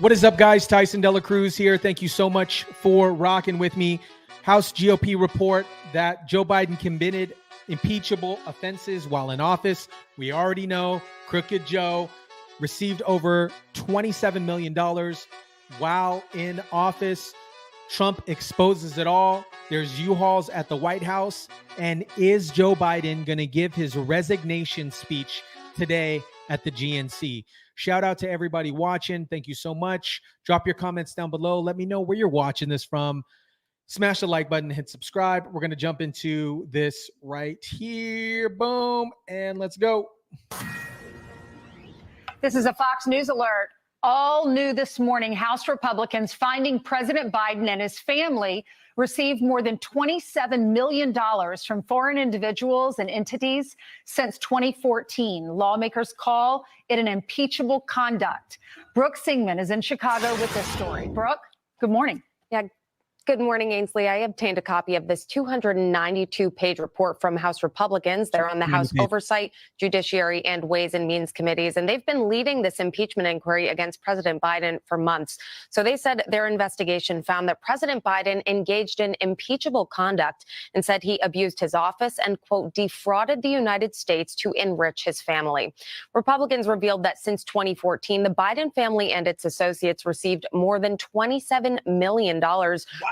What is up, guys? Tyson Dela Cruz here. Thank you so much for rocking with me. House GOP report that Joe Biden committed impeachable offenses while in office. We already know Crooked Joe received over $27 million while in office. Trump exposes it all. There's U-Hauls at the White House. And is Joe Biden going to give his resignation speech today at the GNC? Shout out to everybody watching. Thank you so much. Drop your comments down below. Let me know where you're watching this from. Smash the like button, hit subscribe. We're going to jump into this right here. Boom. And let's go. This is a Fox News alert. All new this morning, House Republicans finding President Biden and his family received more than $27 million from foreign individuals and entities since 2014. Lawmakers call it an impeachable conduct. Brooke Singman is in Chicago with this story. Brooke, good morning. Yeah. Good morning, Ainsley. I obtained a copy of this 292-page report from House Republicans. They're on the House Oversight, Judiciary, and Ways and Means committees, and they've been leading this impeachment inquiry against President Biden for months. So they said their investigation found that President Biden engaged in impeachable conduct and said he abused his office and, quote, defrauded the United States to enrich his family. Republicans revealed that since 2014, the Biden family and its associates received more than $27 million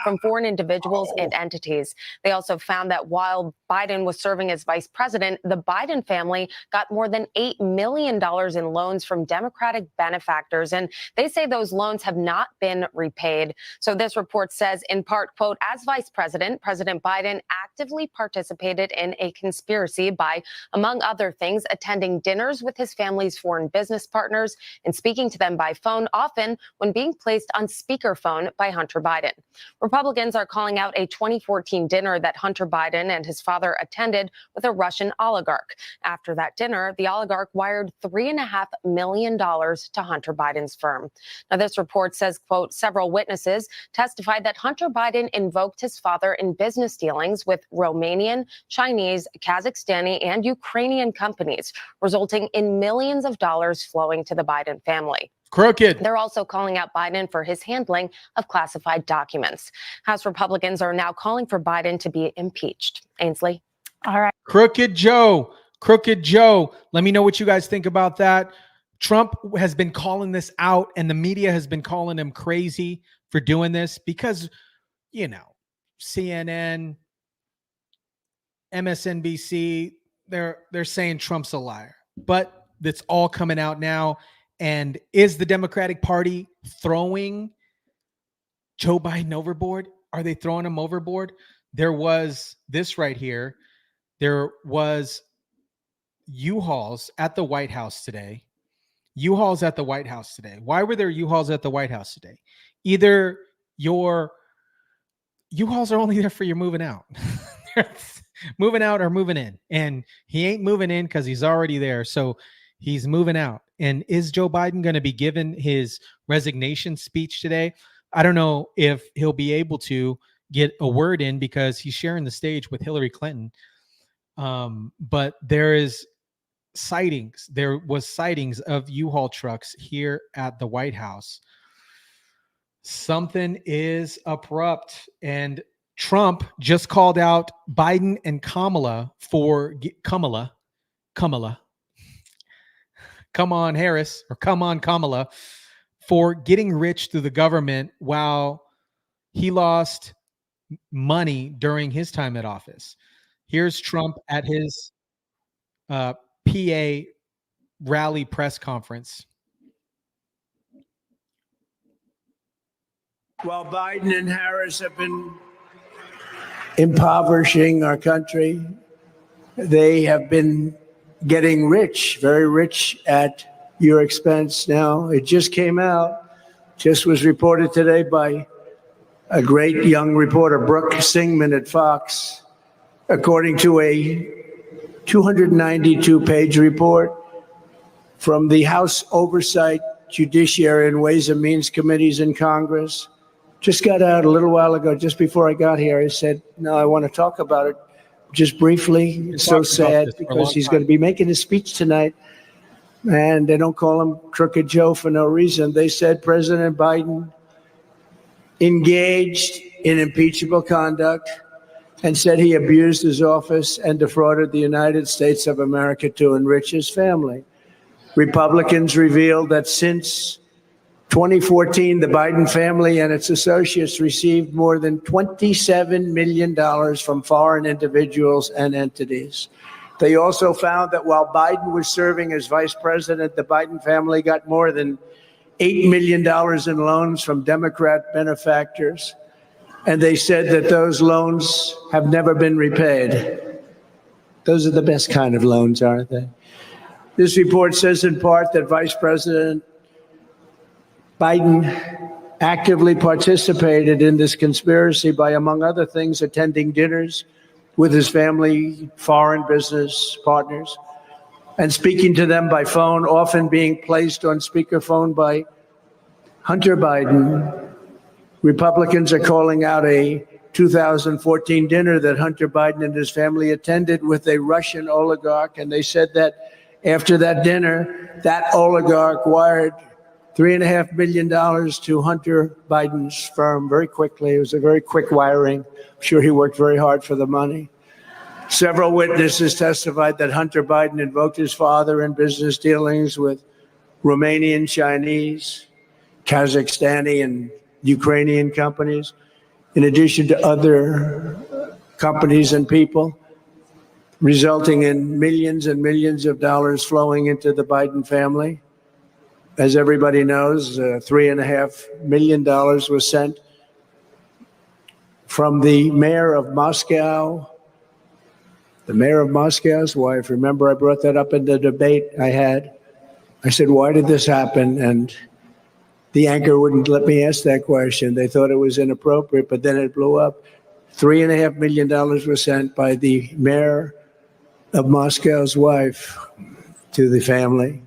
from foreign individuals and entities. They also found that while Biden was serving as vice president, the Biden family got more than $8 million in loans from Democratic benefactors. And they say those loans have not been repaid. So this report says, in part, quote, as vice president, President Biden actively participated in a conspiracy by, among other things, attending dinners with his family's foreign business partners and speaking to them by phone, often when being placed on speakerphone by Hunter Biden. Republicans are calling out a 2014 dinner that Hunter Biden and his father attended with a Russian oligarch. After that dinner, the oligarch wired $3.5 million to Hunter Biden's firm. Now, this report says, quote, several witnesses testified that Hunter Biden invoked his father in business dealings with Romanian, Chinese, Kazakhstani, and Ukrainian companies, resulting in millions of dollars flowing to the Biden family. Crooked. They're also calling out Biden for his handling of classified documents. House Republicans are now calling for Biden to be impeached. Ainsley. All right. Crooked Joe. Crooked Joe. Let me know what you guys think about that. Trump has been calling this out, and the media has been calling him crazy for doing this because, you know, CNN, MSNBC, they're saying Trump's a liar. But it's all coming out now. And is the Democratic Party throwing Joe Biden overboard? Are they throwing him overboard? There was this right here. There was U-Hauls at the White House today. U-Hauls at the White House today. Why were there U-Hauls at the White House today? Either your U-Hauls are only there for your moving out. Moving out or moving in. And he ain't moving in because he's already there. So he's moving out. And is Joe Biden going to be given his resignation speech today? I don't know if he'll be able to get a word in because he's sharing the stage with Hillary Clinton. But there is sightings. There was sightings of U-Haul trucks here at the White House. Something is abrupt. And Trump just called out Biden and Kamala for Kamala. Come on, Harris, or come on, Kamala, for getting rich through the government while he lost money during his time at office. Here's Trump at his PA rally press conference. While Biden and Harris have been impoverishing our country, they have been getting rich, very rich at your expense now. It just came out, just was reported today by a great young reporter, Brooke Singman at Fox. According to a 292-page report from the House Oversight, Judiciary, and Ways and Means committees in Congress, just got out a little while ago, just before I got here. I said, no, I want to talk about it. Just briefly, it's so sad because he's going to be making his speech tonight. And they don't call him Crooked Joe for no reason. They said President Biden engaged in impeachable conduct and said he abused his office and defrauded the United States of America to enrich his family. Republicans revealed that since 2014, the Biden family and its associates received more than $27 million from foreign individuals and entities. They also found that while Biden was serving as vice president, the Biden family got more than $8 million in loans from Democrat benefactors. And they said that those loans have never been repaid. Those are the best kind of loans, aren't they? This report says in part that Vice President Biden actively participated in this conspiracy by, among other things, attending dinners with his family, foreign business partners, and speaking to them by phone, often being placed on speakerphone by Hunter Biden. Republicans are calling out a 2014 dinner that Hunter Biden and his family attended with a Russian oligarch, and they said that after that dinner, that oligarch wired $3.5 million to Hunter Biden's firm very quickly. It was a very quick wiring. I'm sure he worked very hard for the money. Several witnesses testified that Hunter Biden invoked his father in business dealings with Romanian, Chinese, Kazakhstani, and Ukrainian companies, in addition to other companies and people, resulting in millions and millions of dollars flowing into the Biden family. As everybody knows, $3.5 million was sent from the mayor of Moscow, the mayor of Moscow's wife. Remember, I brought that up in the debate I had. I said, why did this happen? And the anchor wouldn't let me ask that question. They thought it was inappropriate, but then it blew up. $3.5 million was sent by the mayor of Moscow's wife to the family.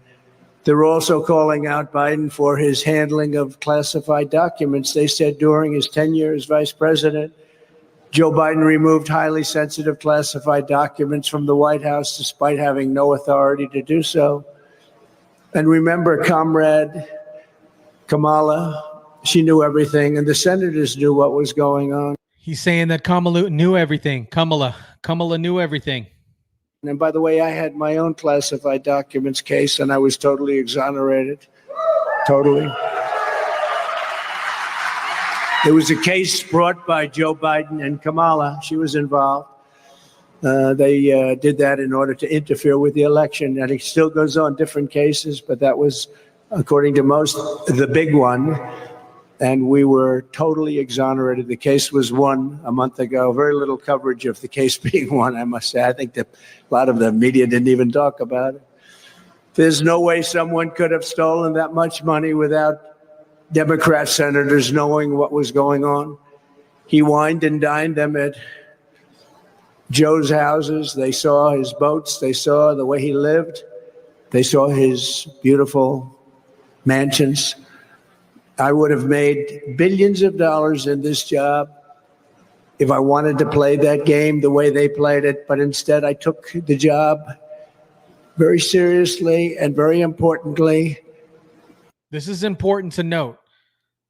They're also calling out Biden for his handling of classified documents. They said during his tenure as vice president, Joe Biden removed highly sensitive classified documents from the White House despite having no authority to do so. And remember, Comrade Kamala, she knew everything, and the senators knew what was going on. He's saying that Kamala knew everything. Kamala knew everything. And by the way, I had my own classified documents case, and I was totally exonerated. Totally. There was a case brought by Joe Biden and Kamala. She was involved. They did that in order to interfere with the election. And it still goes on, different cases, but that was, according to most, the big one. And we were totally exonerated. The case was won a month ago. Very little coverage of the case being won, I must say. I think that a lot of the media didn't even talk about it. There's no way someone could have stolen that much money without Democrat senators knowing what was going on. He wined and dined them at Joe's houses. They saw his boats. They saw the way he lived. They saw his beautiful mansions. I would have made billions of dollars in this job if I wanted to play that game the way they played it. But instead, I took the job very seriously and very importantly. This is important to note.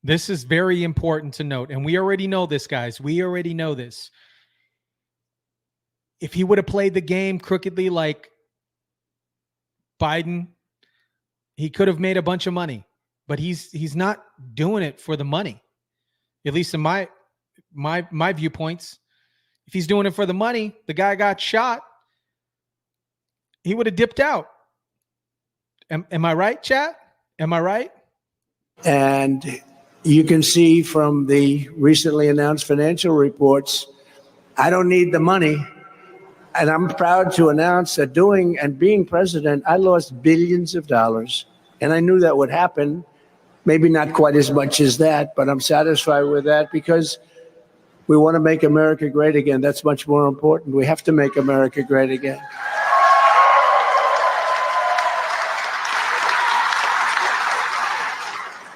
This is very important to note. And we already know this, guys. We already know this. If he would have played the game crookedly like Biden, he could have made a bunch of money. But he's not doing it for the money, at least in my viewpoints. If he's doing it for the money, the guy got shot. He would have dipped out. Am I right, chat? Am I right? And you can see from the recently announced financial reports, I don't need the money. And I'm proud to announce that doing and being president, I lost billions of dollars. And I knew that would happen. Maybe not quite as much as that, but I'm satisfied with that because we want to make America great again. That's much more important. We have to make America great again.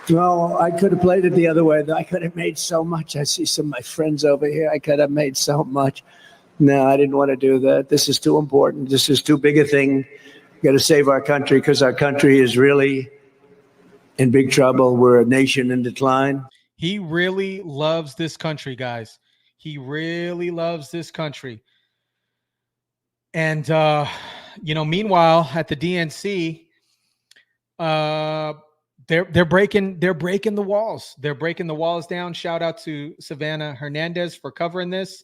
No, I could have played it the other way. I could have made so much. I see some of my friends over here. I could have made so much. No, I didn't want to do that. This is too important. This is too big a thing got to save our country because our country is really in big trouble. We're a nation in decline. He really loves this country, guys. He really loves this country. And meanwhile, at the DNC, they're breaking the walls. They're breaking the walls down. Shout out to Savannah Hernandez for covering this.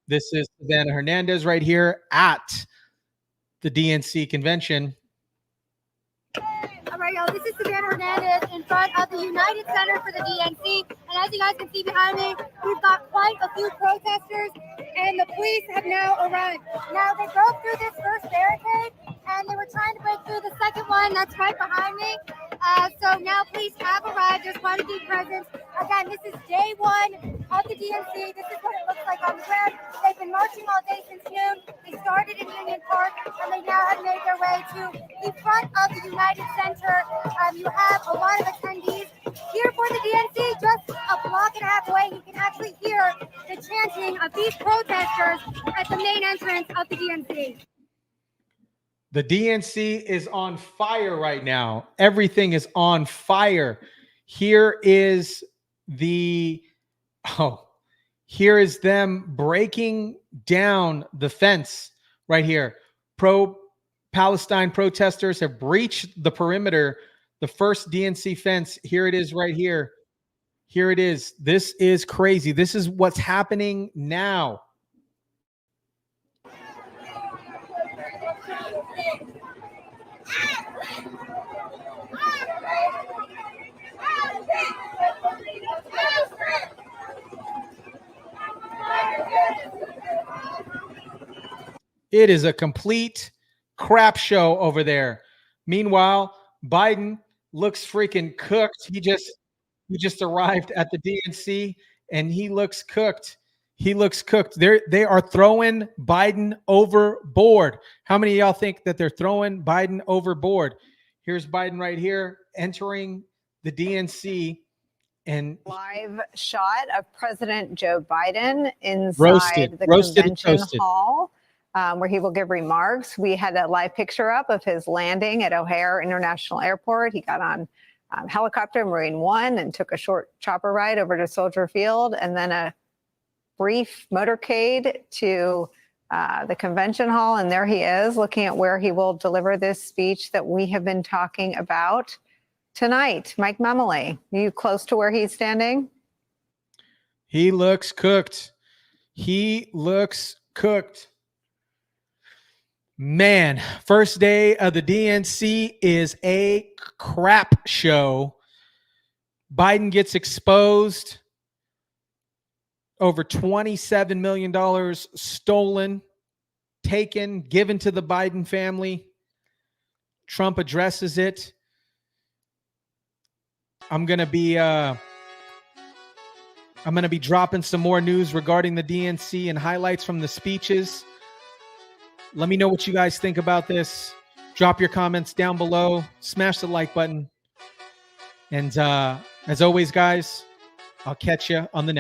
This is Savannah Hernandez right here at the DNC convention. All right, y'all, this is Savannah Hernandez in front of the United Center for the DNC. And as you guys can see behind me, we've got quite a few protesters, and the police have now arrived. Now, they broke through this first barricade, and they were trying to break through the second one that's right behind me. So now police have arrived. There's quite a few presence. Again, this is day one of the DNC. This is what it looks like on the ground. They've been marching all day since noon. They started in Union Park, and they now have made their way to the front of the United Center. You have a lot of attendees here for the DNC, just a block and a half away. You can actually hear the chanting of these protesters at the main entrance of the DNC. The DNC is on fire right now. Everything is on fire. Here is them breaking down the fence right here. Pro-Palestine protesters have breached the perimeter, the first DNC fence. Here it is right here. Here it is. This is crazy. This is what's happening now. It is a complete crap show over there. Meanwhile, Biden looks freaking cooked. He just arrived at the DNC and he looks cooked. He looks cooked. They are throwing Biden overboard. How many of y'all think that they're throwing Biden overboard? Here's Biden right here entering the DNC. And live shot of President Joe Biden inside the convention hall, where he will give remarks. We had a live picture up of his landing at O'Hare International Airport. He got on helicopter Marine One and took a short chopper ride over to Soldier Field, and then a brief motorcade to the convention hall. And there he is, looking at where he will deliver this speech that we have been talking about tonight. Mike Memoli, are you close to where he's standing? He looks cooked. He looks cooked. Man, first day of the DNC is a crap show. Biden gets exposed. Over $27 million stolen, taken, given to the Biden family. Trump addresses it. I'm gonna be dropping some more news regarding the DNC and highlights from the speeches. Let me know what you guys think about this. Drop your comments down below. Smash the like button. And as always, guys, I'll catch you on the next.